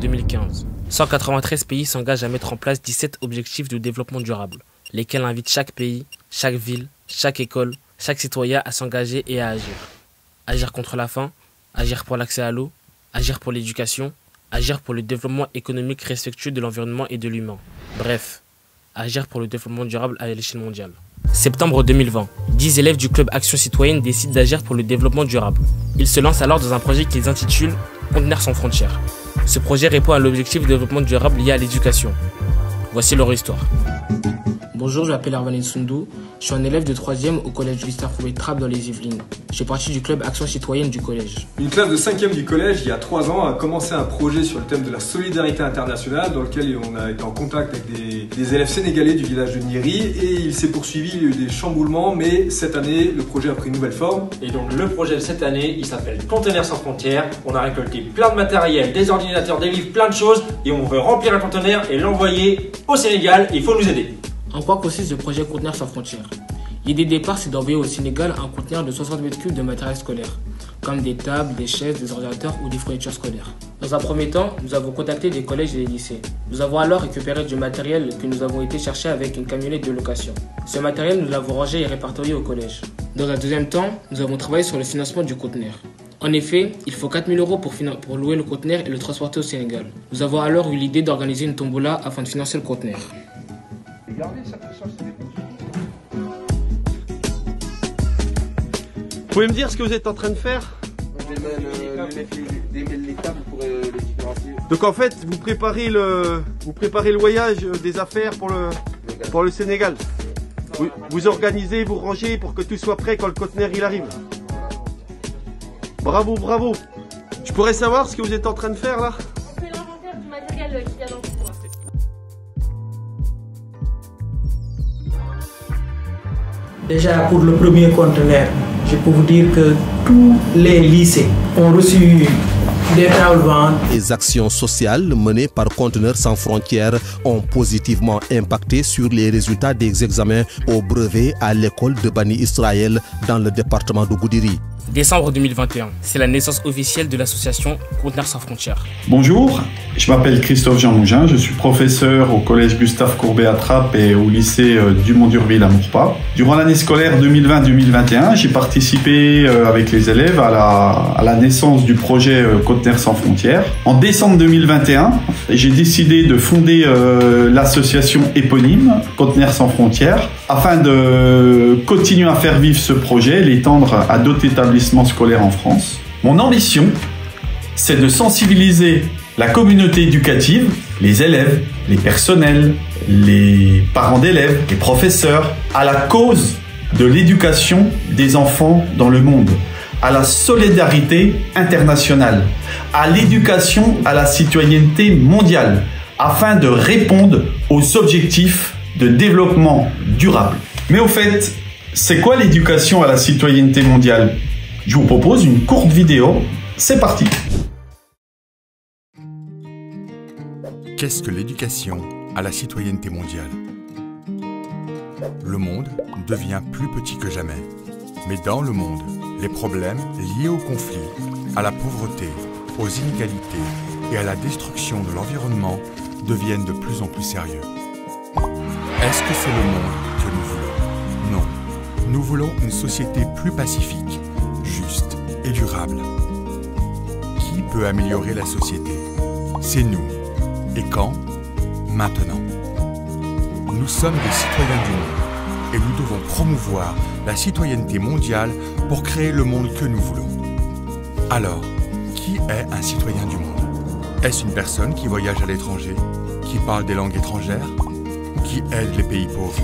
2015. 193 pays s'engagent à mettre en place 17 objectifs de développement durable, lesquels invitent chaque pays, chaque ville, chaque école, chaque citoyen à s'engager et à agir. Agir contre la faim, agir pour l'accès à l'eau, agir pour l'éducation, agir pour le développement économique respectueux de l'environnement et de l'humain. Bref, agir pour le développement durable à l'échelle mondiale. Septembre 2020, 10 élèves du club Action Citoyenne décident d'agir pour le développement durable. Ils se lancent alors dans un projet qu'ils intitulent « Conteneurs sans frontières ». Ce projet répond à l'objectif de développement durable lié à l'éducation. Voici leur histoire. Bonjour, je m'appelle Arvan Nsundou. Je suis un élève de 3e au collège Gustave Courbet Trappes dans les Yvelines. Je fais partie du club Action Citoyenne du collège. Une classe de 5e du collège, il y a 3 ans, a commencé un projet sur le thème de la solidarité internationale dans lequel on a été en contact avec des élèves sénégalais du village de Nyeri et il s'est poursuivi, il y a eu des chamboulements, mais cette année, le projet a pris une nouvelle forme. Et donc le projet de cette année, il s'appelle Conteneurs sans frontières. On a récolté plein de matériel, des ordinateurs, des livres, plein de choses et on veut remplir un conteneur et l'envoyer au Sénégal. Il faut nous aider. En quoi consiste le projet Conteneurs sans frontières? L'idée de départ, c'est d'envoyer au Sénégal un conteneur de 60 mètres cubes de matériel scolaire, comme des tables, des chaises, des ordinateurs ou des fournitures scolaires. Dans un premier temps, nous avons contacté des collèges et des lycées. Nous avons alors récupéré du matériel que nous avons été chercher avec une camionnette de location. Ce matériel, nous l'avons rangé et répertorié au collège. Dans un deuxième temps, nous avons travaillé sur le financement du conteneur. En effet, il faut 4 000 € pour louer le conteneur et le transporter au Sénégal. Nous avons alors eu l'idée d'organiser une tombola afin de financer le conteneur. Vous pouvez me dire ce que vous êtes en train de faire? Les tables pour les différencier. Donc en fait, vous préparez le voyage des affaires pour le Sénégal. Vous organisez, vous rangez pour que tout soit prêt quand le conteneur il arrive. Bravo, bravo. Je pourrais savoir ce que vous êtes en train de faire là? On fait l'inventaire du matériel qu'il y a dans le conteneur. Déjà pour le premier conteneur, je peux vous dire que tous les lycées ont reçu des tables-ventes. Les actions sociales menées par Conteneurs sans frontières ont positivement impacté sur les résultats des examens au brevet à l'école de Bani Israël dans le département de Goudiri. Décembre 2021, c'est la naissance officielle de l'association Conteneurs sans frontières. Bonjour, je m'appelle Christophe Jean Mougin, je suis professeur au collège Gustave Courbet à Trappes et au lycée Dumont d'Urville à Maurepas. Durant l'année scolaire 2020-2021, j'ai participé avec les élèves à la naissance du projet Conteneurs sans frontières. En décembre 2021, j'ai décidé de fonder l'association éponyme Conteneurs sans frontières afin de continuer à faire vivre ce projet, l'étendre à d'autres établissements scolaires en France. Mon ambition, c'est de sensibiliser la communauté éducative, les élèves, les personnels, les parents d'élèves, les professeurs, à la cause de l'éducation des enfants dans le monde, à la solidarité internationale, à l'éducation à la citoyenneté mondiale, afin de répondre aux objectifs de développement durable. Mais au fait, c'est quoi l'éducation à la citoyenneté mondiale? Je vous propose une courte vidéo. C'est parti. Qu'est-ce que l'éducation à la citoyenneté mondiale? Le monde devient plus petit que jamais. Mais dans le monde, les problèmes liés aux conflits, à la pauvreté, aux inégalités et à la destruction de l'environnement deviennent de plus en plus sérieux. Est-ce que c'est le monde que nous voulons? Non. Nous voulons une société plus pacifique, juste et durable. Qui peut améliorer la société? C'est nous. Et quand? Maintenant. Nous sommes des citoyens du monde et nous devons promouvoir la citoyenneté mondiale pour créer le monde que nous voulons. Alors, qui est un citoyen du monde? Est-ce une personne qui voyage à l'étranger, qui parle des langues étrangères, ou qui aide les pays pauvres?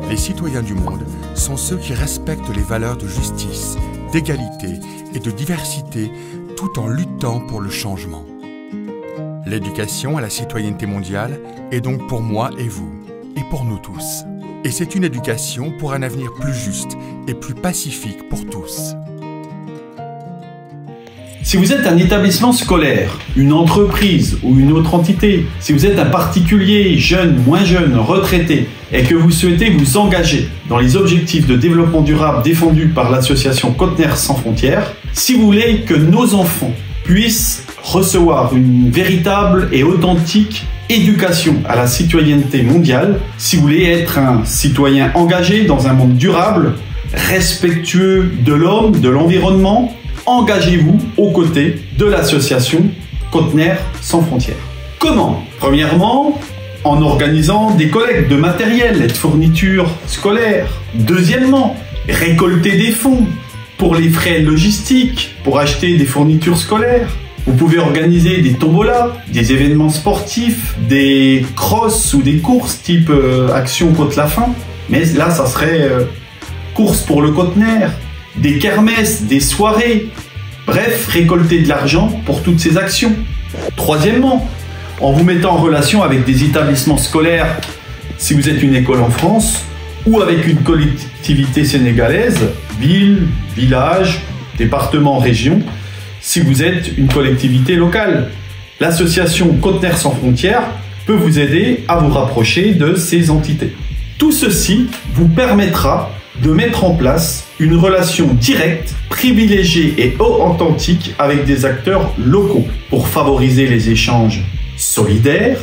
Les citoyens du monde sont ceux qui respectent les valeurs de justice, d'égalité et de diversité tout en luttant pour le changement. L'éducation à la citoyenneté mondiale est donc pour moi et vous, et pour nous tous. Et c'est une éducation pour un avenir plus juste et plus pacifique pour tous. Si vous êtes un établissement scolaire, une entreprise ou une autre entité, si vous êtes un particulier, jeune, moins jeune, retraité, et que vous souhaitez vous engager dans les objectifs de développement durable défendus par l'association Conteneurs sans frontières, si vous voulez que nos enfants puissent recevoir une véritable et authentique éducation à la citoyenneté mondiale. Si vous voulez être un citoyen engagé dans un monde durable, respectueux de l'homme, de l'environnement, engagez-vous aux côtés de l'association Conteneurs sans frontières. Comment? Premièrement, en organisant des collectes de matériel et de fournitures scolaires. Deuxièmement, récolter des fonds pour les frais logistiques, pour acheter des fournitures scolaires. Vous pouvez organiser des tombolas, des événements sportifs, des crosses ou des courses type Action contre la faim. Mais là, ça serait course pour le conteneur, des kermesses, des soirées. Bref, récolter de l'argent pour toutes ces actions. Troisièmement, en vous mettant en relation avec des établissements scolaires, si vous êtes une école en France, ou avec une collectivité sénégalaise, ville, village, département, région, si vous êtes une collectivité locale. L'association Conteneurs sans frontières peut vous aider à vous rapprocher de ces entités. Tout ceci vous permettra de mettre en place une relation directe, privilégiée et authentique avec des acteurs locaux pour favoriser les échanges solidaires,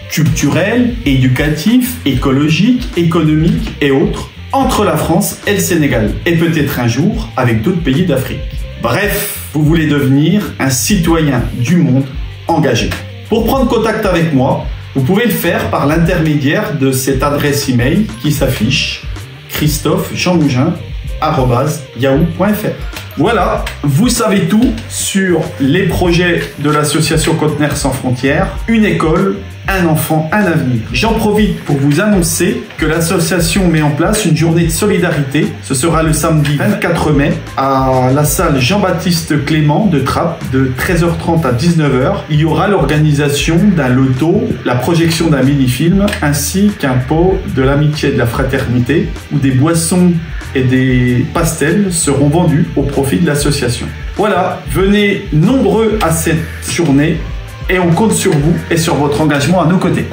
culturels, éducatifs, écologiques, économiques et autres entre la France et le Sénégal et peut-être un jour avec d'autres pays d'Afrique. Bref, vous voulez devenir un citoyen du monde engagé. Pour prendre contact avec moi, vous pouvez le faire par l'intermédiaire de cette adresse email qui s'affiche christophe-jean-mougin@yahoo.fr. Voilà, vous savez tout sur les projets de l'association Conteneurs sans frontières, une école, un enfant, un avenir. J'en profite pour vous annoncer que l'association met en place une journée de solidarité. Ce sera le samedi 24 mai à la salle Jean-Baptiste Clément de Trappes de 13h30 à 19h. Il y aura l'organisation d'un loto, la projection d'un mini-film ainsi qu'un pot de l'amitié et de la fraternité où des boissons et des pastels seront vendus au profit de l'association. Voilà, venez nombreux à cette journée et on compte sur vous et sur votre engagement à nos côtés.